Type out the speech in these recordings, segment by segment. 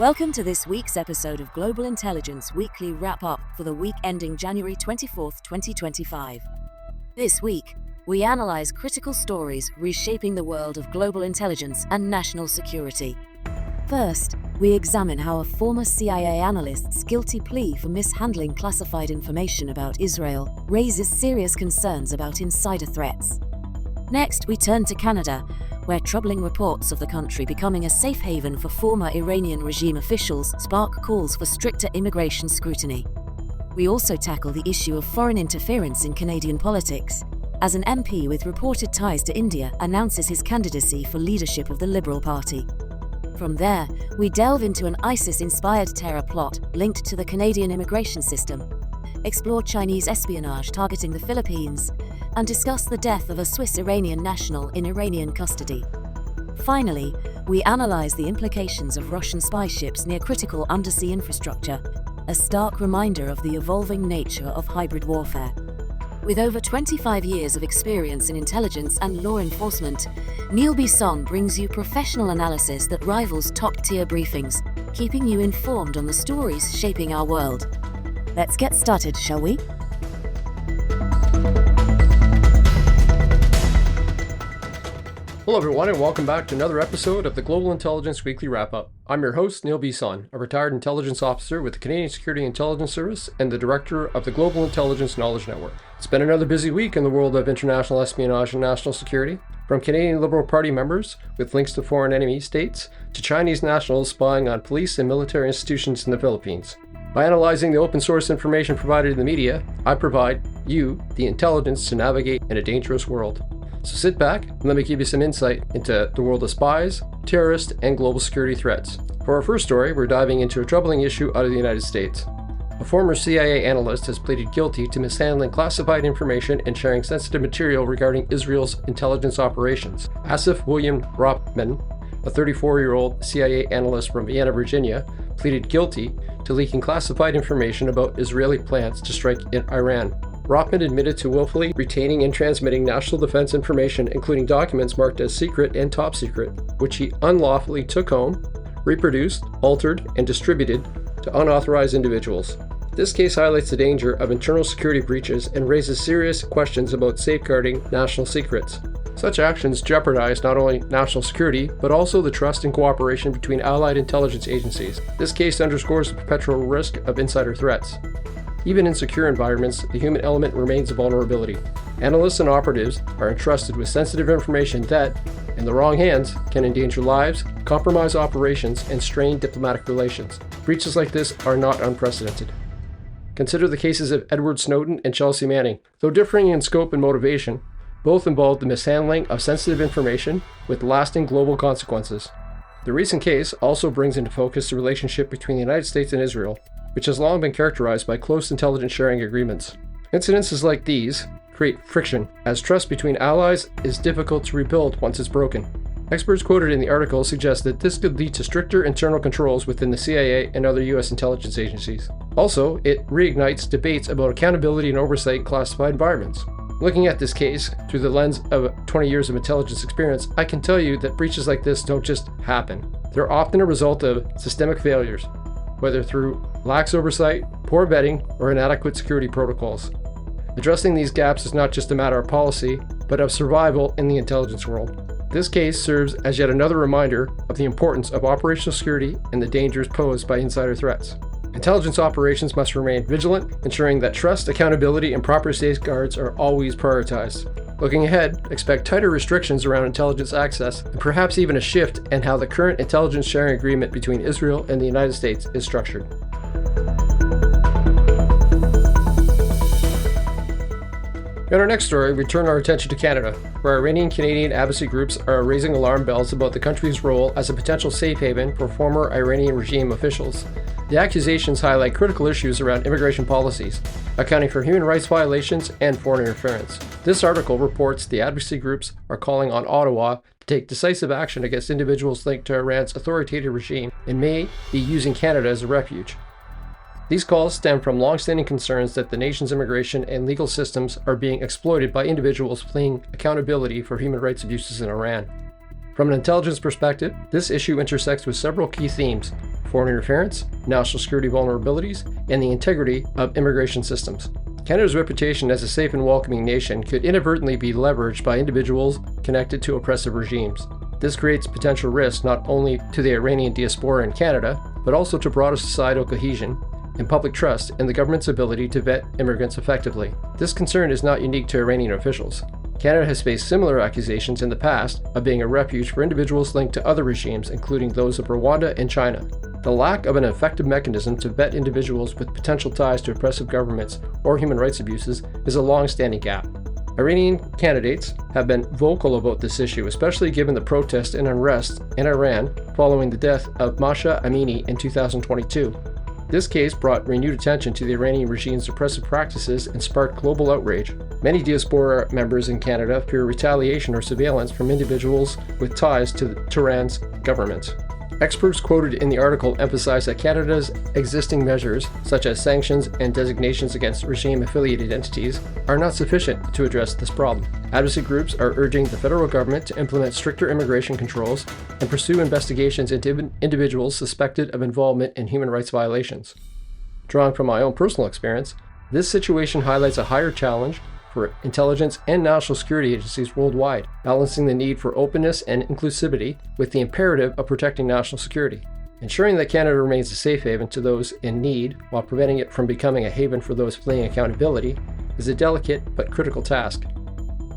Welcome to this week's episode of Global Intelligence Weekly Wrap-Up for the week ending January 24th, 2025. This week, we analyze critical stories reshaping the world of global intelligence and national security. First, we examine how a former CIA analyst's guilty plea for mishandling classified information about Israel raises serious concerns about insider threats. Next, we turn to Canada, where troubling reports of the country becoming a safe haven for former Iranian regime officials spark calls for stricter immigration scrutiny. We also tackle the issue of foreign interference in Canadian politics, as an MP with reported ties to India announces his candidacy for leadership of the Liberal Party. From there, we delve into an ISIS-inspired terror plot linked to the Canadian immigration system, explore Chinese espionage targeting the Philippines, and discuss the death of a Swiss-Iranian national in Iranian custody. Finally, we analyze the implications of Russian spy ships near critical undersea infrastructure, a stark reminder of the evolving nature of hybrid warfare. With over 25 years of experience in intelligence and law enforcement, Neil Bisson brings you professional analysis that rivals top-tier briefings, keeping you informed on the stories shaping our world. Let's get started, shall we? Hello everyone, and welcome back to another episode of the Global Intelligence Weekly Wrap-Up. I'm your host, Neil Bisson, a retired intelligence officer with the Canadian Security Intelligence Service and the director of the Global Intelligence Knowledge Network. It's been another busy week in the world of international espionage and national security, from Canadian Liberal Party members with links to foreign enemy states to Chinese nationals spying on police and military institutions in the Philippines. By analyzing the open source information provided in the media, I provide you the intelligence to navigate in a dangerous world. So sit back and let me give you some insight into the world of spies, terrorists, and global security threats. For our first story, we're diving into a troubling issue out of the United States. A former CIA analyst has pleaded guilty to mishandling classified information and sharing sensitive material regarding Israel's intelligence operations. Asif William Ropman, a 34-year-old CIA analyst from Vienna, Virginia, pleaded guilty to leaking classified information about Israeli plans to strike in Iran. Ropman admitted to willfully retaining and transmitting national defense information, including documents marked as secret and top secret, which he unlawfully took home, reproduced, altered, and distributed to unauthorized individuals. This case highlights the danger of internal security breaches and raises serious questions about safeguarding national secrets. Such actions jeopardize not only national security, but also the trust and cooperation between allied intelligence agencies. This case underscores the perpetual risk of insider threats. Even in secure environments, the human element remains a vulnerability. Analysts and operatives are entrusted with sensitive information that, in the wrong hands, can endanger lives, compromise operations, and strain diplomatic relations. Breaches like this are not unprecedented. Consider the cases of Edward Snowden and Chelsea Manning. Though differing in scope and motivation, both involved the mishandling of sensitive information with lasting global consequences. The recent case also brings into focus the relationship between the United States and Israel, which has long been characterized by close intelligence sharing agreements. Incidences like these create friction, as trust between allies is difficult to rebuild once it's broken. Experts quoted in the article suggest that this could lead to stricter internal controls within the CIA and other U.S. intelligence agencies. Also, it reignites debates about accountability and oversight in classified environments. Looking at this case through the lens of 20 years of intelligence experience, I can tell you that breaches like this don't just happen. They're often a result of systemic failures, whether through lax oversight, poor vetting, or inadequate security protocols. Addressing these gaps is not just a matter of policy, but of survival in the intelligence world. This case serves as yet another reminder of the importance of operational security and the dangers posed by insider threats. Intelligence operations must remain vigilant, ensuring that trust, accountability, and proper safeguards are always prioritized. Looking ahead, expect tighter restrictions around intelligence access and perhaps even a shift in how the current intelligence sharing agreement between Israel and the United States is structured. In our next story, we turn our attention to Canada, where Iranian-Canadian advocacy groups are raising alarm bells about the country's role as a potential safe haven for former Iranian regime officials. The accusations highlight critical issues around immigration policies, accounting for human rights violations and foreign interference. This article reports the advocacy groups are calling on Ottawa to take decisive action against individuals linked to Iran's authoritarian regime and may be using Canada as a refuge. These calls stem from long-standing concerns that the nation's immigration and legal systems are being exploited by individuals fleeing accountability for human rights abuses in Iran. From an intelligence perspective, this issue intersects with several key themes: foreign interference, national security vulnerabilities, and the integrity of immigration systems. Canada's reputation as a safe and welcoming nation could inadvertently be leveraged by individuals connected to oppressive regimes. This creates potential risk not only to the Iranian diaspora in Canada, but also to broader societal cohesion and public trust in the government's ability to vet immigrants effectively. This concern is not unique to Iranian officials. Canada has faced similar accusations in the past of being a refuge for individuals linked to other regimes, including those of Rwanda and China. The lack of an effective mechanism to vet individuals with potential ties to oppressive governments or human rights abuses is a long-standing gap. Iranian candidates have been vocal about this issue, especially given the protest and unrest in Iran following the death of Mahsa Amini in 2022. This case brought renewed attention to the Iranian regime's oppressive practices and sparked global outrage. Many diaspora members in Canada fear retaliation or surveillance from individuals with ties to Tehran's government. Experts quoted in the article emphasize that Canada's existing measures, such as sanctions and designations against regime-affiliated entities, are not sufficient to address this problem. Advocacy groups are urging the federal government to implement stricter immigration controls and pursue investigations into individuals suspected of involvement in human rights violations. Drawing from my own personal experience, this situation highlights a higher challenge for intelligence and national security agencies worldwide, balancing the need for openness and inclusivity with the imperative of protecting national security. Ensuring that Canada remains a safe haven to those in need while preventing it from becoming a haven for those fleeing accountability is a delicate but critical task.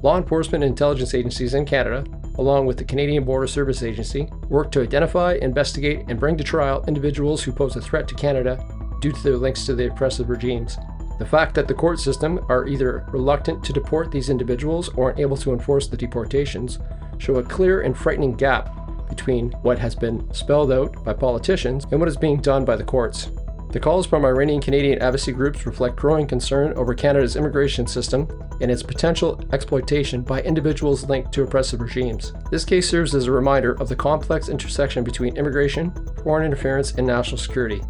Law enforcement and intelligence agencies in Canada, along with the Canadian Border Service Agency, work to identify, investigate, and bring to trial individuals who pose a threat to Canada due to their links to the oppressive regimes. The fact that the court system are either reluctant to deport these individuals or unable to enforce the deportations show a clear and frightening gap between what has been spelled out by politicians and what is being done by the courts. The calls from Iranian Canadian advocacy groups reflect growing concern over Canada's immigration system and its potential exploitation by individuals linked to oppressive regimes. This case serves as a reminder of the complex intersection between immigration, foreign interference, and national security.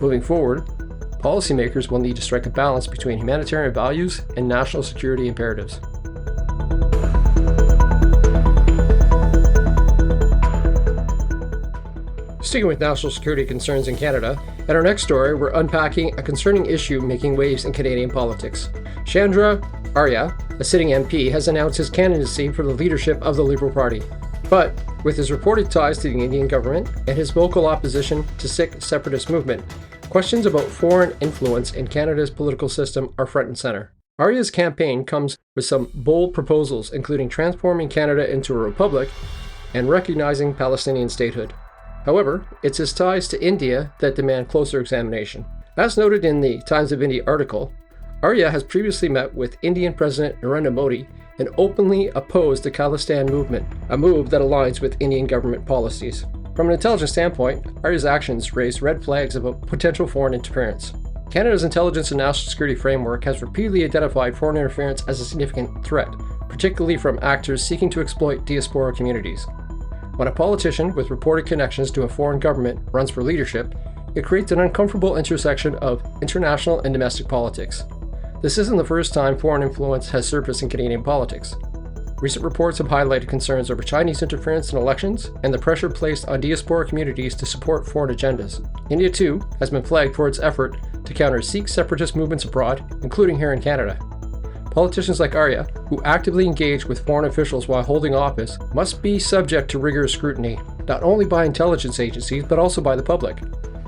Moving forward, policymakers will need to strike a balance between humanitarian values and national security imperatives. Sticking with national security concerns in Canada, at our next story, we're unpacking a concerning issue making waves in Canadian politics. Chandra Arya, a sitting MP, has announced his candidacy for the leadership of the Liberal Party. But with his reported ties to the Indian government and his vocal opposition to Sikh separatist movement, questions about foreign influence in Canada's political system are front and center. Arya's campaign comes with some bold proposals, including transforming Canada into a republic and recognizing Palestinian statehood. However, it's his ties to India that demand closer examination. As noted in the Times of India article, Arya has previously met with Indian President Narendra Modi and openly opposed the Khalistan movement, a move that aligns with Indian government policies. From an intelligence standpoint, Arya's actions raise red flags about potential foreign interference. Canada's intelligence and national security framework has repeatedly identified foreign interference as a significant threat, particularly from actors seeking to exploit diaspora communities. When a politician with reported connections to a foreign government runs for leadership, it creates an uncomfortable intersection of international and domestic politics. This isn't the first time foreign influence has surfaced in Canadian politics. Recent reports have highlighted concerns over Chinese interference in elections and the pressure placed on diaspora communities to support foreign agendas. India, too, has been flagged for its effort to counter Sikh separatist movements abroad, including here in Canada. Politicians like Arya, who actively engage with foreign officials while holding office, must be subject to rigorous scrutiny, not only by intelligence agencies, but also by the public.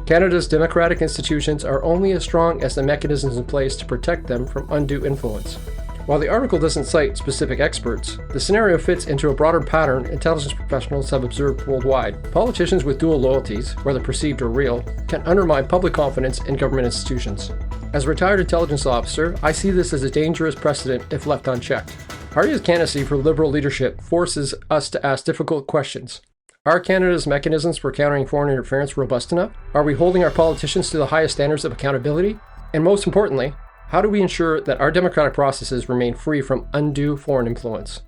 Canada's democratic institutions are only as strong as the mechanisms in place to protect them from undue influence. While the article doesn't cite specific experts, the scenario fits into a broader pattern intelligence professionals have observed worldwide. Politicians with dual loyalties, whether perceived or real, can undermine public confidence in government institutions. As a retired intelligence officer, I see this as a dangerous precedent if left unchecked. Arya's candidacy for Liberal leadership forces us to ask difficult questions. Are Canada's mechanisms for countering foreign interference robust enough? Are we holding our politicians to the highest standards of accountability? And most importantly, how do we ensure that our democratic processes remain free from undue foreign influence?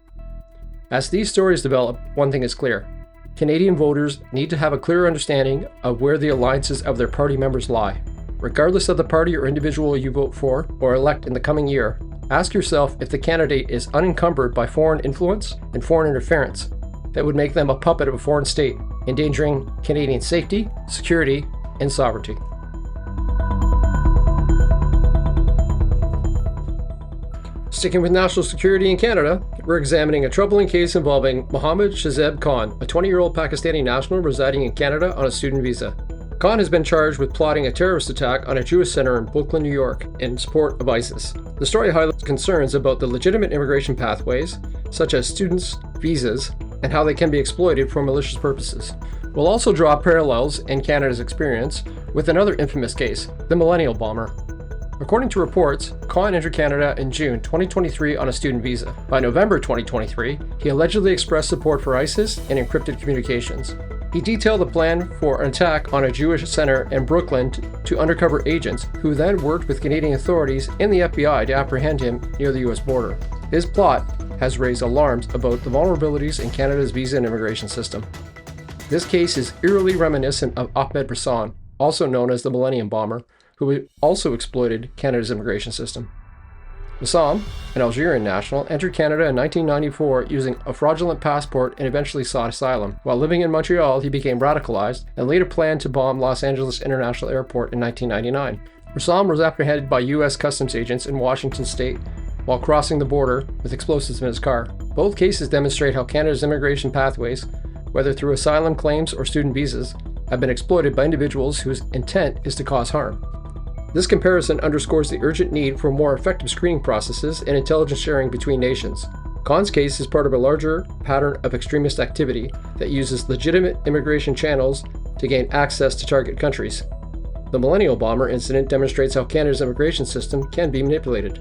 As these stories develop, one thing is clear. Canadian voters need to have a clear understanding of where the alliances of their party members lie. Regardless of the party or individual you vote for or elect in the coming year, ask yourself if the candidate is unencumbered by foreign influence and foreign interference that would make them a puppet of a foreign state, endangering Canadian safety, security, and sovereignty. Sticking with national security in Canada, we're examining a troubling case involving Mohammed Shahzeb Khan, a 20-year-old Pakistani national residing in Canada on a student visa. Khan has been charged with plotting a terrorist attack on a Jewish center in Brooklyn, New York, in support of ISIS. The story highlights concerns about the legitimate immigration pathways, such as students' visas, and how they can be exploited for malicious purposes. We'll also draw parallels in Canada's experience with another infamous case, the Millennial Bomber. According to reports, Khan entered Canada in June 2023 on a student visa. By November 2023, he allegedly expressed support for ISIS in encrypted communications. He detailed a plan for an attack on a Jewish center in Brooklyn to undercover agents, who then worked with Canadian authorities and the FBI to apprehend him near the US border. His plot has raised alarms about the vulnerabilities in Canada's visa and immigration system. This case is eerily reminiscent of Ahmed Bisson, also known as the Millennium Bomber, who also exploited Canada's immigration system. Bisson, an Algerian national, entered Canada in 1994 using a fraudulent passport and eventually sought asylum. While living in Montreal, he became radicalized and later planned to bomb Los Angeles International Airport in 1999. Bisson was apprehended by U.S. customs agents in Washington state while crossing the border with explosives in his car. Both cases demonstrate how Canada's immigration pathways, whether through asylum claims or student visas, have been exploited by individuals whose intent is to cause harm. This comparison underscores the urgent need for more effective screening processes and intelligence sharing between nations. Khan's case is part of a larger pattern of extremist activity that uses legitimate immigration channels to gain access to target countries. The Millennial Bomber incident demonstrates how Canada's immigration system can be manipulated.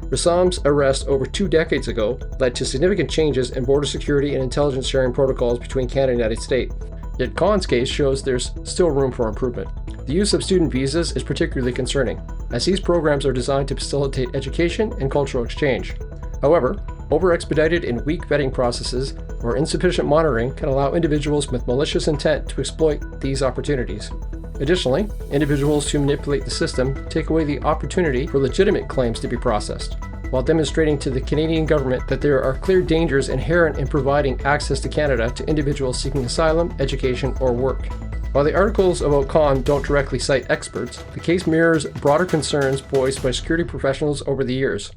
Rassam's arrest over 2 decades ago led to significant changes in border security and intelligence sharing protocols between Canada and the United States. Yet Khan's case shows there's still room for improvement. The use of student visas is particularly concerning, as these programs are designed to facilitate education and cultural exchange. However, over-expedited and weak vetting processes or insufficient monitoring can allow individuals with malicious intent to exploit these opportunities. Additionally, individuals who manipulate the system take away the opportunity for legitimate claims to be processed, while demonstrating to the Canadian government that there are clear dangers inherent in providing access to Canada to individuals seeking asylum, education, or work. While the articles about Khan don't directly cite experts, the case mirrors broader concerns voiced by security professionals over the years.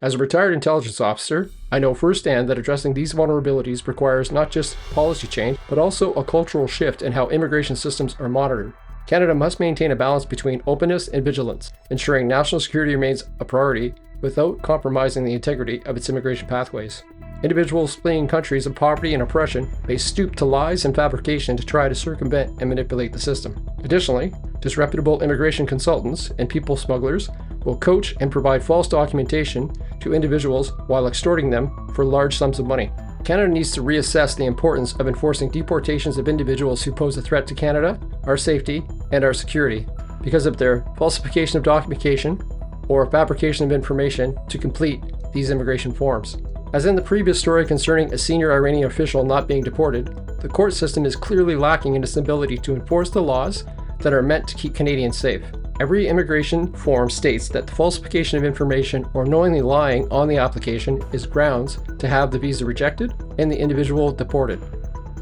As a retired intelligence officer, I know firsthand that addressing these vulnerabilities requires not just policy change, but also a cultural shift in how immigration systems are monitored. Canada must maintain a balance between openness and vigilance, ensuring national security remains a priority without compromising the integrity of its immigration pathways. Individuals fleeing countries of poverty and oppression may stoop to lies and fabrication to try to circumvent and manipulate the system. Additionally, disreputable immigration consultants and people smugglers will coach and provide false documentation to individuals while extorting them for large sums of money. Canada needs to reassess the importance of enforcing deportations of individuals who pose a threat to Canada, our safety, and our security because of their falsification of documentation or fabrication of information to complete these immigration forms. As in the previous story concerning a senior Iranian official not being deported, the court system is clearly lacking in its ability to enforce the laws that are meant to keep Canadians safe. Every immigration form states that the falsification of information or knowingly lying on the application is grounds to have the visa rejected and the individual deported.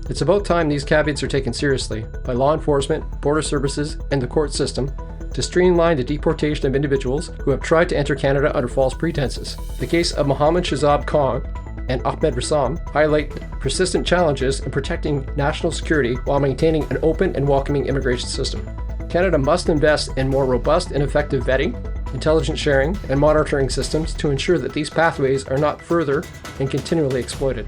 It's about time these caveats are taken seriously by law enforcement, border services, and the court system to streamline the deportation of individuals who have tried to enter Canada under false pretenses. The case of Mohammed Shahzeb Khan and Ahmed Bisson highlight persistent challenges in protecting national security while maintaining an open and welcoming immigration system. Canada must invest in more robust and effective vetting, intelligence sharing, and monitoring systems to ensure that these pathways are not further and continually exploited.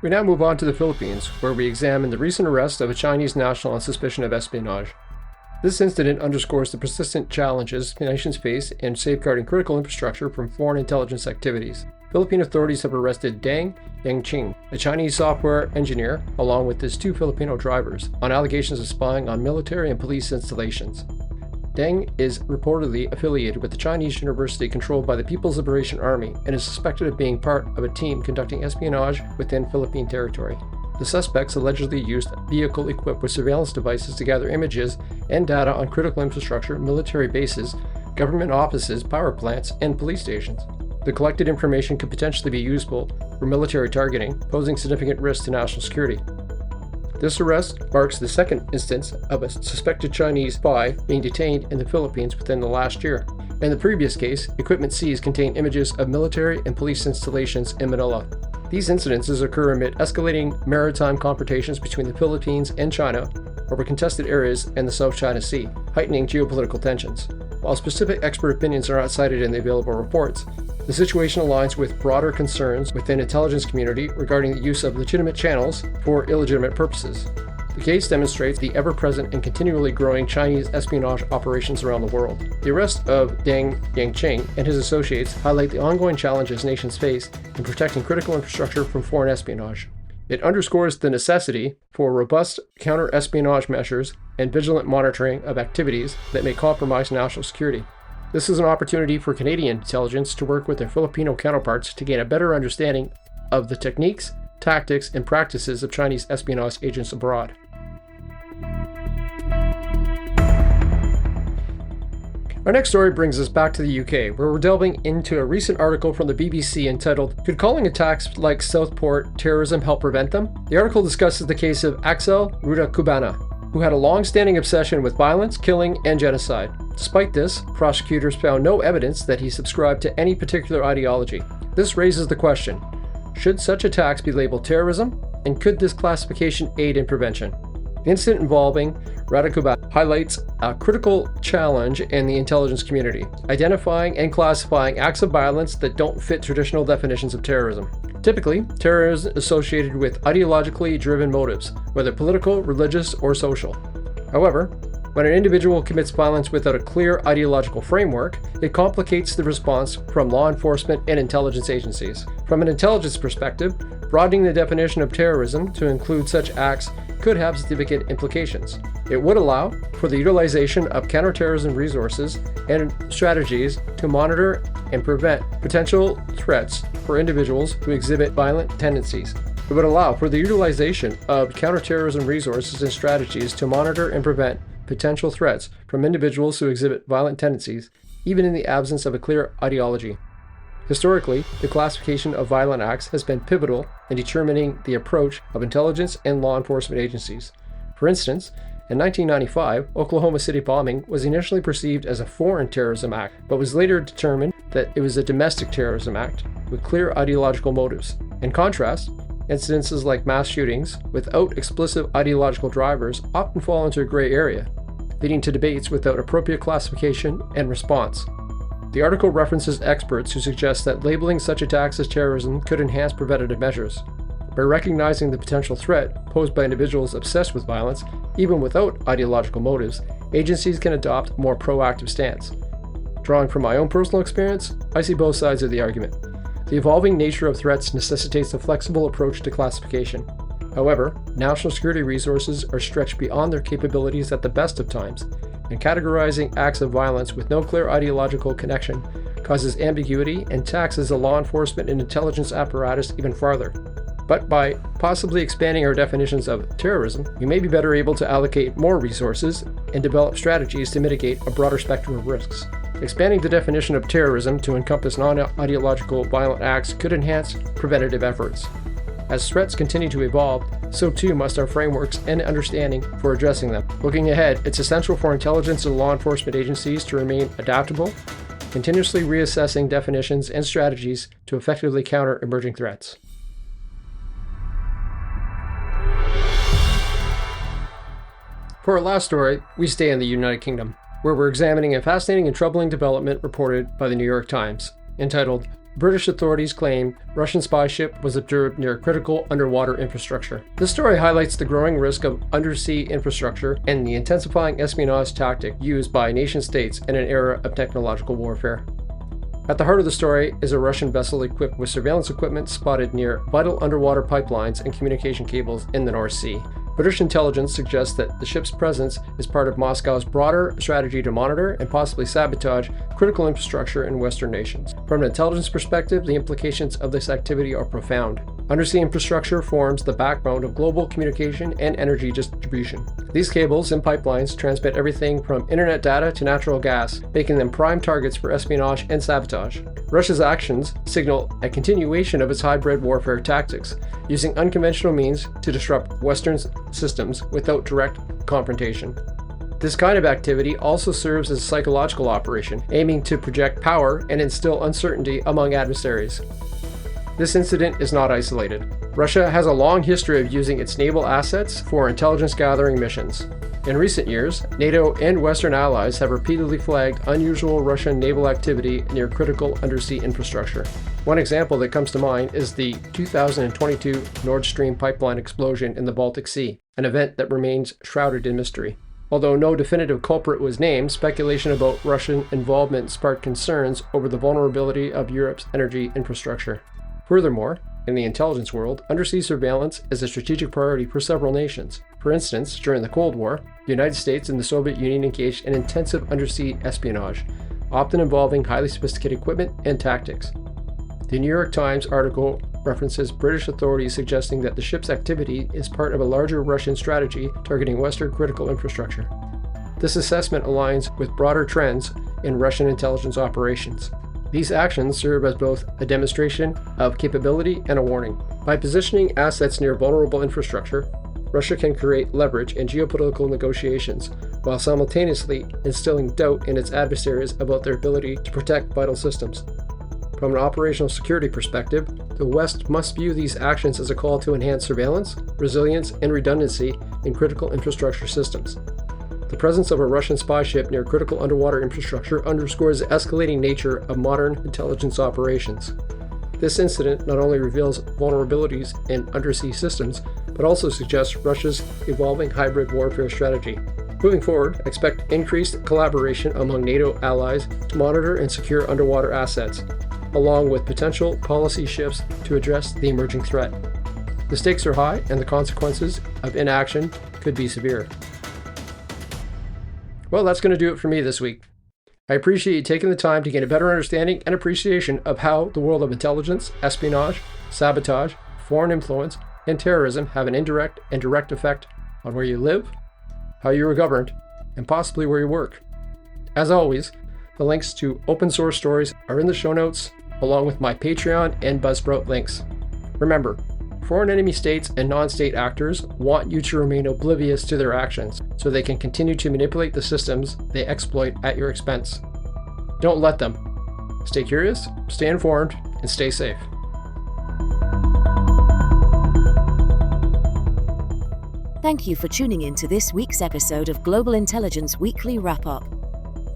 We now move on to the Philippines, where we examine the recent arrest of a Chinese national on suspicion of espionage. This incident underscores the persistent challenges nations face in safeguarding critical infrastructure from foreign intelligence activities. Philippine authorities have arrested Deng Yangqing, a Chinese software engineer, along with his 2 Filipino drivers, on allegations of spying on military and police installations. Deng is reportedly affiliated with the Chinese university controlled by the People's Liberation Army and is suspected of being part of a team conducting espionage within Philippine territory. The suspects allegedly used a vehicle equipped with surveillance devices to gather images and data on critical infrastructure, military bases, government offices, power plants, and police stations. The collected information could potentially be useful for military targeting, posing significant risk to national security. This arrest marks the second instance of a suspected Chinese spy being detained in the Philippines within the last year. In the previous case, equipment seized contained images of military and police installations in Manila. These incidences occur amid escalating maritime confrontations between the Philippines and China over contested areas in the South China Sea, heightening geopolitical tensions. While specific expert opinions are not cited in the available reports, the situation aligns with broader concerns within the intelligence community regarding the use of legitimate channels for illegitimate purposes. The case demonstrates the ever-present and continually growing Chinese espionage operations around the world. The arrest of Deng Yangqing and his associates highlight the ongoing challenges nations face in protecting critical infrastructure from foreign espionage. It underscores the necessity for robust counter-espionage measures and vigilant monitoring of activities that may compromise national security. This is an opportunity for Canadian intelligence to work with their Filipino counterparts to gain a better understanding of the techniques, tactics, and practices of Chinese espionage agents abroad. Our next story brings us back to the UK, where we're delving into a recent article from the BBC entitled, "Could calling attacks like Southport terrorism help prevent them?" The article discusses the case of Axel Rudakubana, who had a long-standing obsession with violence, killing, and genocide. Despite this, prosecutors found no evidence that he subscribed to any particular ideology. This raises the question, should such attacks be labeled terrorism, and could this classification aid in prevention? The incident involving Rudakubana highlights a critical challenge in the intelligence community, identifying and classifying acts of violence that don't fit traditional definitions of terrorism. Typically, terrorism is associated with ideologically driven motives, whether political, religious, or social. However, when an individual commits violence without a clear ideological framework, it complicates the response from law enforcement and intelligence agencies. From an intelligence perspective, broadening the definition of terrorism to include such acts could have significant implications. It would allow for the utilization of counterterrorism resources and strategies to monitor and prevent potential threats for individuals who exhibit violent tendencies. It would allow for the utilization of counterterrorism resources and strategies to monitor and prevent potential threats from individuals who exhibit violent tendencies, even in the absence of a clear ideology. Historically, the classification of violent acts has been pivotal in determining the approach of intelligence and law enforcement agencies. For instance, in 1995, Oklahoma City bombing was initially perceived as a foreign terrorism act, but was later determined that it was a domestic terrorism act with clear ideological motives. In contrast, incidences like mass shootings without explicit ideological drivers often fall into a gray area, leading to debates without appropriate classification and response. The article references experts who suggest that labeling such attacks as terrorism could enhance preventative measures. By recognizing the potential threat posed by individuals obsessed with violence, even without ideological motives, agencies can adopt a more proactive stance. Drawing from my own personal experience, I see both sides of the argument. The evolving nature of threats necessitates a flexible approach to classification. However, national security resources are stretched beyond their capabilities at the best of times, and categorizing acts of violence with no clear ideological connection causes ambiguity and taxes the law enforcement and intelligence apparatus even farther. But by possibly expanding our definitions of terrorism, we may be better able to allocate more resources and develop strategies to mitigate a broader spectrum of risks. Expanding the definition of terrorism to encompass non-ideological violent acts could enhance preventative efforts. As threats continue to evolve, so too must our frameworks and understanding for addressing them. Looking ahead, it's essential for intelligence and law enforcement agencies to remain adaptable, continuously reassessing definitions and strategies to effectively counter emerging threats. For our last story, we stay in the United Kingdom, where we're examining a fascinating and troubling development reported by the New York Times, entitled, "British Authorities Claim Russian Spy Ship Was Observed Near Critical Underwater Infrastructure." This story highlights the growing risk of undersea infrastructure and the intensifying espionage tactic used by nation-states in an era of technological warfare. At the heart of the story is a Russian vessel equipped with surveillance equipment spotted near vital underwater pipelines and communication cables in the North Sea. British intelligence suggests that the ship's presence is part of Moscow's broader strategy to monitor and possibly sabotage critical infrastructure in Western nations. From an intelligence perspective, the implications of this activity are profound. Undersea infrastructure forms the backbone of global communication and energy distribution. These cables and pipelines transmit everything from internet data to natural gas, making them prime targets for espionage and sabotage. Russia's actions signal a continuation of its hybrid warfare tactics, using unconventional means to disrupt Western systems without direct confrontation. This kind of activity also serves as a psychological operation, aiming to project power and instill uncertainty among adversaries. This incident is not isolated. Russia has a long history of using its naval assets for intelligence gathering missions. In recent years, NATO and Western allies have repeatedly flagged unusual Russian naval activity near critical undersea infrastructure. One example that comes to mind is the 2022 Nord Stream pipeline explosion in the Baltic Sea, an event that remains shrouded in mystery. Although no definitive culprit was named, speculation about Russian involvement sparked concerns over the vulnerability of Europe's energy infrastructure. Furthermore, in the intelligence world, undersea surveillance is a strategic priority for several nations. For instance, during the Cold War, the United States and the Soviet Union engaged in intensive undersea espionage, often involving highly sophisticated equipment and tactics. The New York Times article references British authorities suggesting that the ship's activity is part of a larger Russian strategy targeting Western critical infrastructure. This assessment aligns with broader trends in Russian intelligence operations. These actions serve as both a demonstration of capability and a warning. By positioning assets near vulnerable infrastructure, Russia can create leverage in geopolitical negotiations, while simultaneously instilling doubt in its adversaries about their ability to protect vital systems. From an operational security perspective, the West must view these actions as a call to enhance surveillance, resilience, and redundancy in critical infrastructure systems. The presence of a Russian spy ship near critical underwater infrastructure underscores the escalating nature of modern intelligence operations. This incident not only reveals vulnerabilities in undersea systems, but also suggests Russia's evolving hybrid warfare strategy. Moving forward, expect increased collaboration among NATO allies to monitor and secure underwater assets, along with potential policy shifts to address the emerging threat. The stakes are high, and the consequences of inaction could be severe. Well, that's going to do it for me this week. I appreciate you taking the time to get a better understanding and appreciation of how the world of intelligence, espionage, sabotage, foreign influence, and terrorism have an indirect and direct effect on where you live, how you are governed, and possibly where you work. As always, the links to open source stories are in the show notes, along with my Patreon and Buzzsprout links. Remember, foreign enemy states and non-state actors want you to remain oblivious to their actions, so they can continue to manipulate the systems they exploit at your expense. Don't let them. Stay curious, stay informed, and stay safe. Thank you for tuning in to this week's episode of Global Intelligence Weekly Wrap-Up.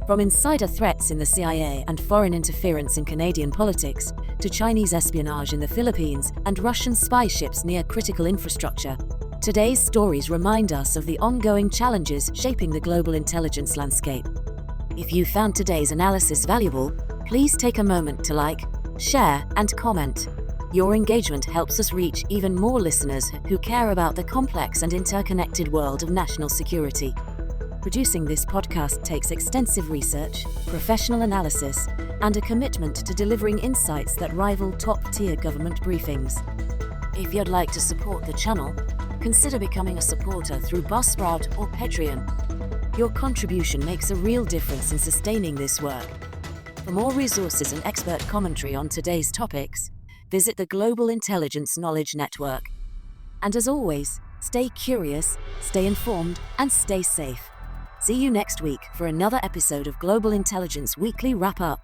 From insider threats in the CIA and foreign interference in Canadian politics, to Chinese espionage in the Philippines and Russian spy ships near critical infrastructure, today's stories remind us of the ongoing challenges shaping the global intelligence landscape. If you found today's analysis valuable, please take a moment to like, share, and comment. Your engagement helps us reach even more listeners who care about the complex and interconnected world of national security. Producing this podcast takes extensive research, professional analysis, and a commitment to delivering insights that rival top-tier government briefings. If you'd like to support the channel, consider becoming a supporter through Buzzsprout or Patreon. Your contribution makes a real difference in sustaining this work. For more resources and expert commentary on today's topics, visit the Global Intelligence Knowledge Network. And as always, stay curious, stay informed, and stay safe. See you next week for another episode of Global Intelligence Weekly Wrap-Up.